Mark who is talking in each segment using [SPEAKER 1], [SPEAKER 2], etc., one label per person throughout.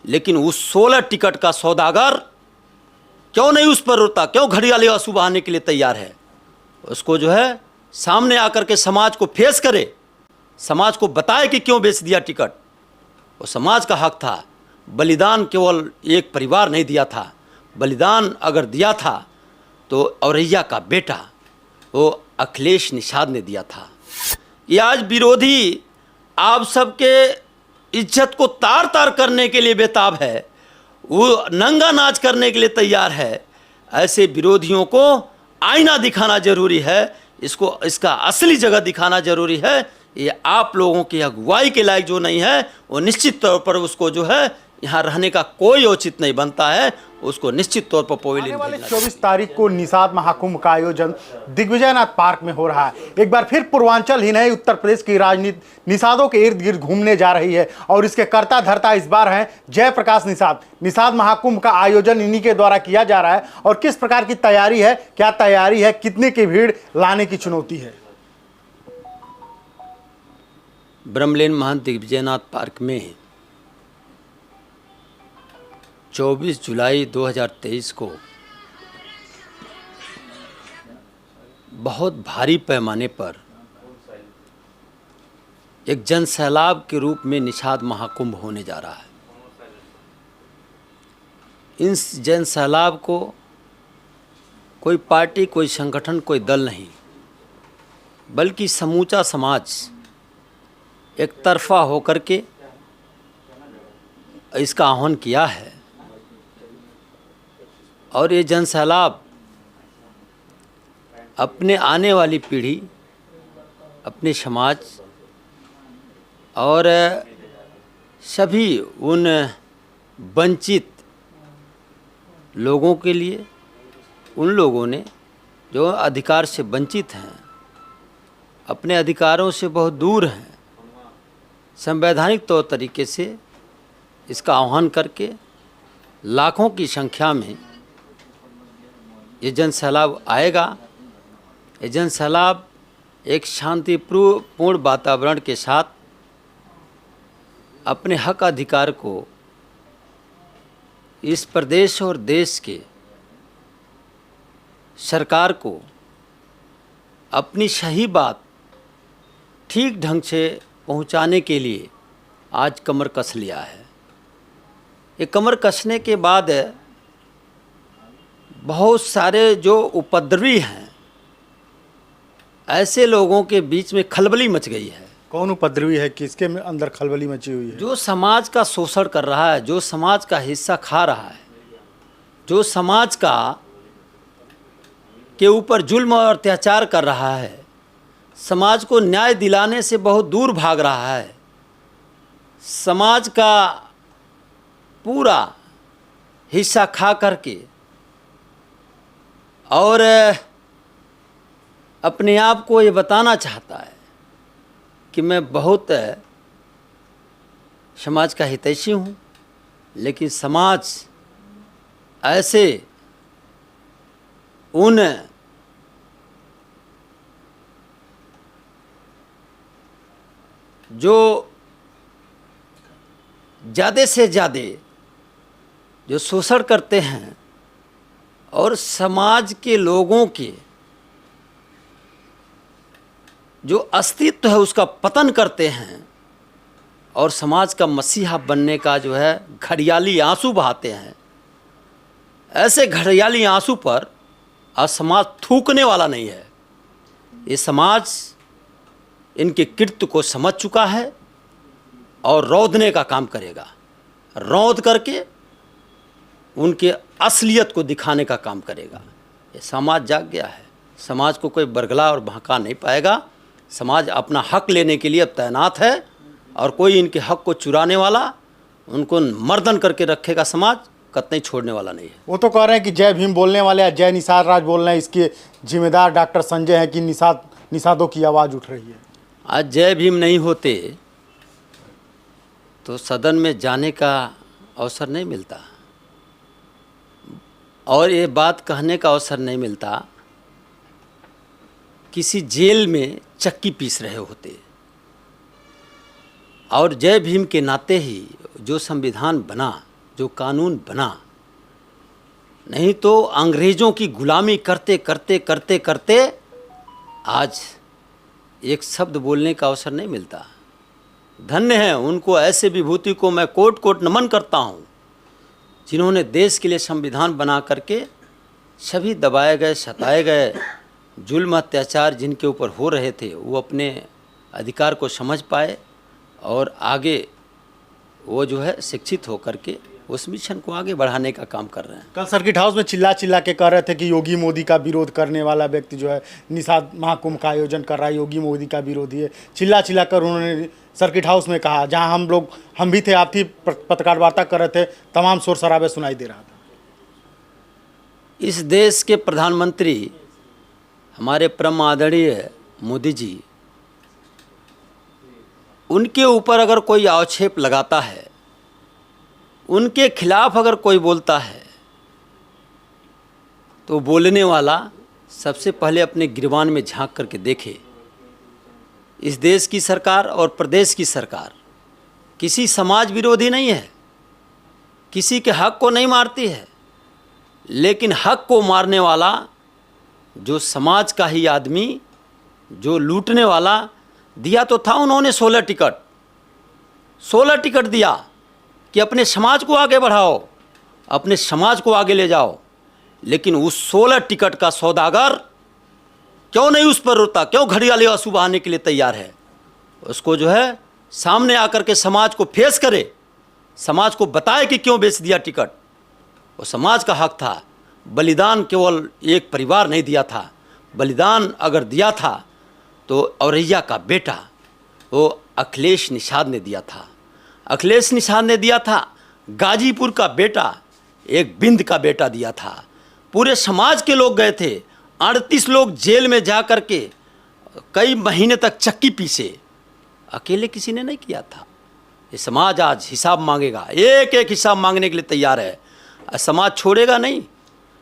[SPEAKER 1] लेकिन उस 16 टिकट का सौदागर क्यों नहीं उस पर रोता, क्यों घड़ियाली आंसू बहाने के लिए तैयार है? उसको जो है सामने आकर के समाज को फेस करे, समाज को बताए कि क्यों बेच दिया टिकट। वो समाज का हक था। बलिदान केवल एक परिवार नहीं दिया था, बलिदान अगर दिया था तो औरैया का बेटा वो अखिलेश निषाद ने दिया था। ये आज विरोधी आप सबके इज्जत को तार तार करने के लिए बेताब है, वो नंगा नाच करने के लिए तैयार है। ऐसे विरोधियों को आईना दिखाना जरूरी है, इसको इसका असली जगह दिखाना जरूरी है। ये आप लोगों की अगुवाई के लायक जो नहीं है वो निश्चित तौर पर उसको जो है यहाँ रहने का कोई औचित नहीं बनता है, उसको निश्चित तौर पर पवेलियन
[SPEAKER 2] वाले 24 तारीख को निषाद महाकुंभ का आयोजन दिग्विजयनाथ पार्क में हो रहा है। एक बार फिर पूर्वांचल ही नहीं उत्तर प्रदेश की राजनीति निषादों के इर्द गिर्द घूमने जा रही है और इसके कर्ता धर्ता इस बार हैं जयप्रकाश निषाद। निषाद महाकुंभ का आयोजन इन्हीं के द्वारा किया जा रहा है और किस प्रकार की तैयारी है, क्या तैयारी है, कितने की भीड़ लाने की चुनौती है?
[SPEAKER 1] ब्रह्मलीन महंत दिग्विजयनाथ पार्क में 24 जुलाई 2023 को बहुत भारी पैमाने पर एक जन सैलाब के रूप में निषाद महाकुंभ होने जा रहा है। इस जन सैलाब को कोई पार्टी, कोई संगठन, कोई दल नहीं, बल्कि समूचा समाज एक तरफा होकर के इसका आह्वान किया है। और ये जन सैलाब अपने आने वाली पीढ़ी, अपने समाज और सभी उन वंचित लोगों के लिए, उन लोगों ने जो अधिकार से वंचित हैं, अपने अधिकारों से बहुत दूर हैं, संवैधानिक तौर तरीके से इसका आह्वान करके लाखों की संख्या में ये जन सैलाब आएगा। ये जन सैलाब एक शांतिपूर्ण वातावरण के साथ अपने हक अधिकार को इस प्रदेश और देश के सरकार को अपनी सही बात ठीक ढंग से पहुंचाने के लिए आज कमर कस लिया है। ये कमर कसने के बाद बहुत सारे जो उपद्रवी हैं, ऐसे लोगों के बीच में खलबली मच गई है।
[SPEAKER 2] कौन उपद्रवी है, किसके अंदर खलबली मची हुई है?
[SPEAKER 1] जो समाज का शोषण कर रहा है, जो समाज का हिस्सा खा रहा है, जो समाज का के ऊपर जुल्म और अत्याचार कर रहा है, समाज को न्याय दिलाने से बहुत दूर भाग रहा है, समाज का पूरा हिस्सा खा करके और अपने आप को ये बताना चाहता है कि मैं बहुत समाज का हितैषी हूँ, लेकिन समाज ऐसे उन जो ज़्यादा से ज़्यादा जो शोषण करते हैं और समाज के लोगों के जो अस्तित्व है उसका पतन करते हैं और समाज का मसीहा बनने का जो है घड़ियाली आंसू बहाते हैं। ऐसे घड़ियाली आंसू पर आज समाज थूकने वाला नहीं है। ये समाज इनके कृत्य को समझ चुका है और रौंदने का काम करेगा, रौंद करके उनके असलियत को दिखाने का काम करेगा। ये समाज जाग गया है, समाज को कोई बरगला और बहका नहीं पाएगा। समाज अपना हक लेने के लिए अब तैनात है और कोई इनके हक को चुराने वाला, उनको मर्दन करके रखेगा समाज, कतई छोड़ने वाला नहीं है।
[SPEAKER 2] वो तो कह रहे हैं कि जय भीम बोलने वाले या जय निषाद राज बोल रहे हैं, इसके जिम्मेदार डॉक्टर संजय हैं कि निषादों की आवाज़ उठ रही है।
[SPEAKER 1] आज जय भीम नहीं होते तो सदन में जाने का अवसर नहीं मिलता और ये बात कहने का अवसर नहीं मिलता। किसी जेल में चक्की पीस रहे होते और जय भीम के नाते ही जो संविधान बना जो कानून बना, नहीं तो अंग्रेज़ों की गुलामी करते करते करते करते आज एक शब्द बोलने का अवसर नहीं मिलता। धन्य है उनको, ऐसे विभूति को मैं कोट कोट नमन करता हूँ जिन्होंने देश के लिए संविधान बना करके सभी दबाए गए, सताए गए, जुल्म अत्याचार जिनके ऊपर हो रहे थे वो अपने अधिकार को समझ पाए और आगे वो जो है शिक्षित होकर के उस मिशन को आगे बढ़ाने का काम कर रहे हैं।
[SPEAKER 2] कल सर्किट हाउस में चिल्ला चिल्ला के कह रहे थे कि योगी मोदी का विरोध करने वाला व्यक्ति जो है निषाद महाकुंभ का आयोजन कर रहा है, योगी मोदी का विरोधी है। चिल्ला चिल्ला कर उन्होंने सर्किट हाउस में कहा, जहां हम भी थे, आप थी, पत्रकार वार्ता कर रहे थे, तमाम शोर शराबे सुनाई दे रहा था।
[SPEAKER 1] इस देश के प्रधानमंत्री हमारे परम आदरणीय मोदी जी, उनके ऊपर अगर कोई आक्षेप लगाता है, उनके खिलाफ अगर कोई बोलता है, तो बोलने वाला सबसे पहले अपने गिरबान में झांक करके देखे। इस देश की सरकार और प्रदेश की सरकार किसी समाज विरोधी नहीं है, किसी के हक को नहीं मारती है, लेकिन हक को मारने वाला जो समाज का ही आदमी, जो लूटने वाला, दिया तो था उन्होंने 16 टिकट दिया कि अपने समाज को आगे बढ़ाओ, अपने समाज को आगे ले जाओ, लेकिन उस 16 टिकट का सौदागर क्यों नहीं उस पर रुकता, क्यों घड़ियाली आंसू बहाने के लिए तैयार है? उसको जो है सामने आकर के समाज को फेस करे, समाज को बताए कि क्यों बेच दिया टिकट। वो समाज का हक था। बलिदान केवल एक परिवार नहीं दिया था, बलिदान अगर दिया था तो औरैया का बेटा वो अखिलेश निषाद ने दिया था। अखिलेश निषाद ने दिया था, गाजीपुर का बेटा, एक बिंद का बेटा दिया था। पूरे समाज के लोग गए थे, 38 लोग जेल में जा कर के कई महीने तक चक्की पीसे, अकेले किसी ने नहीं किया था। ये समाज आज हिसाब मांगेगा, एक एक हिसाब मांगने के लिए तैयार है। समाज छोड़ेगा नहीं,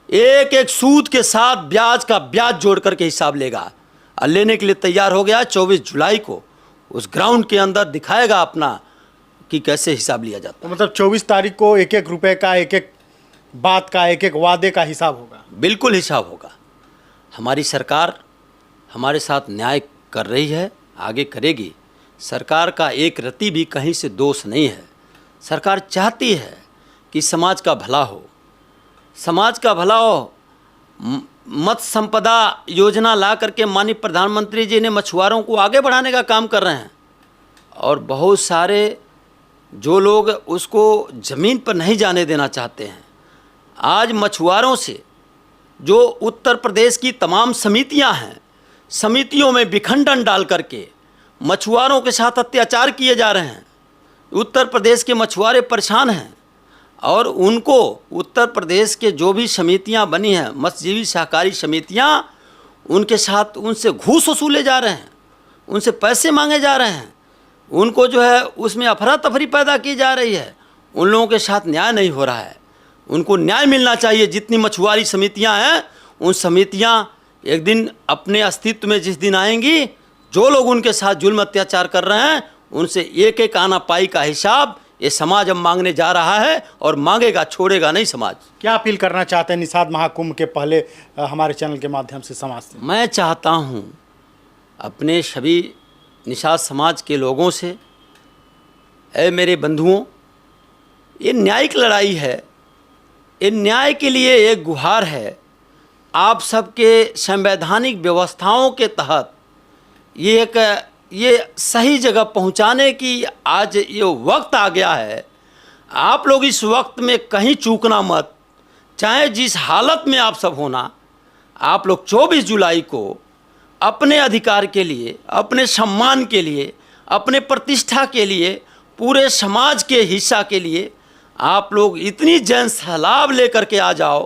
[SPEAKER 1] एक एक सूद के साथ ब्याज का ब्याज जोड़ करके हिसाब लेगा और लेने के लिए तैयार हो गया। 24 जुलाई को उस ग्राउंड के अंदर दिखाएगा अपना कि कैसे हिसाब लिया जाता है।
[SPEAKER 2] तो मतलब 24 तारीख को एक एक रुपए का, एक एक बात का, एक एक वादे का हिसाब होगा।
[SPEAKER 1] बिल्कुल हिसाब होगा। हमारी सरकार हमारे साथ न्याय कर रही है, आगे करेगी। सरकार का एक रत्ती भी कहीं से दोष नहीं है। सरकार चाहती है कि समाज का भला हो, समाज का भला हो। मत्स्य संपदा योजना ला करके माननीय प्रधानमंत्री जी ने मछुआरों को आगे बढ़ाने का काम कर रहे हैं, और बहुत सारे जो लोग उसको ज़मीन पर नहीं जाने देना चाहते हैं, आज मछुआरों से जो उत्तर प्रदेश की तमाम समितियां हैं, समितियों में विखंडन डाल करके मछुआरों के साथ अत्याचार किए जा रहे हैं। उत्तर प्रदेश के मछुआरे परेशान हैं, और उनको उत्तर प्रदेश के जो भी समितियां बनी हैं, मत्स्यजीवी सहकारी समितियां, उनके साथ उनसे घूस वसूले जा रहे हैं, उनसे पैसे मांगे जा रहे हैं, उनको जो है उसमें अफरा तफरी पैदा की जा रही है। उन लोगों के साथ न्याय नहीं हो रहा है। उनको न्याय मिलना चाहिए। जितनी मछुआरी समितियां हैं, उन समितियां एक दिन अपने अस्तित्व में जिस दिन आएंगी, जो लोग उनके साथ जुल्म अत्याचार कर रहे हैं, उनसे एक एक आना पाई का हिसाब ये समाज अब मांगने जा रहा है, और मांगेगा, छोड़ेगा नहीं समाज।
[SPEAKER 2] क्या अपील करना चाहते हैं निषाद महाकुंभ के पहले हमारे चैनल के माध्यम से समाज से?
[SPEAKER 1] मैं चाहता हूँ अपने सभी निषाद समाज के लोगों से, ऐ मेरे बंधुओं, ये न्यायिक लड़ाई है, ये न्याय के लिए एक गुहार है। आप सबके संवैधानिक व्यवस्थाओं के तहत ये सही जगह पहुंचाने की आज ये वक्त आ गया है। आप लोग इस वक्त में कहीं चूकना मत, चाहे जिस हालत में आप सब होना। आप लोग 24 जुलाई को अपने अधिकार के लिए, अपने सम्मान के लिए, अपने प्रतिष्ठा के लिए, पूरे समाज के हिस्सा के लिए आप लोग इतनी जन सैलाब लेकर के आ जाओ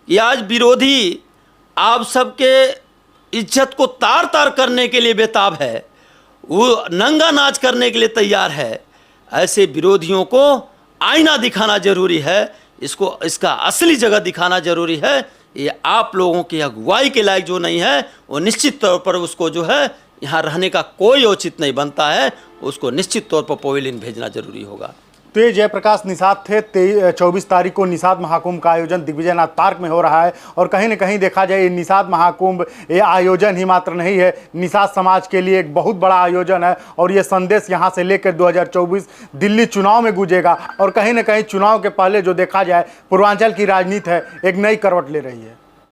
[SPEAKER 1] कि आज विरोधी आप सबके इज्जत को तार तार करने के लिए बेताब है, वो नंगा नाच करने के लिए तैयार है। ऐसे विरोधियों को आईना दिखाना जरूरी है, इसका असली जगह दिखाना जरूरी है। ये आप लोगों की अगुवाई के लायक जो नहीं है, वो निश्चित तौर पर उसको जो है यहाँ रहने का कोई औचित्य नहीं बनता है, उसको निश्चित तौर पर पवेलियन भेजना जरूरी होगा।
[SPEAKER 2] तो ये जयप्रकाश निषाद थे। 24 तारीख को निषाद महाकुंभ का आयोजन दिग्विजयनाथ पार्क में हो रहा है और कहीं न कहीं देखा जाए ये निषाद महाकुंभ ये आयोजन ही मात्र नहीं है, निषाद समाज के लिए एक बहुत बड़ा आयोजन है और ये संदेश यहाँ से लेकर 2024 दिल्ली चुनाव में गूंजेगा और कहीं न कहीं चुनाव के पहले जो देखा जाए पूर्वांचल की राजनीति है एक नई करवट ले रही है।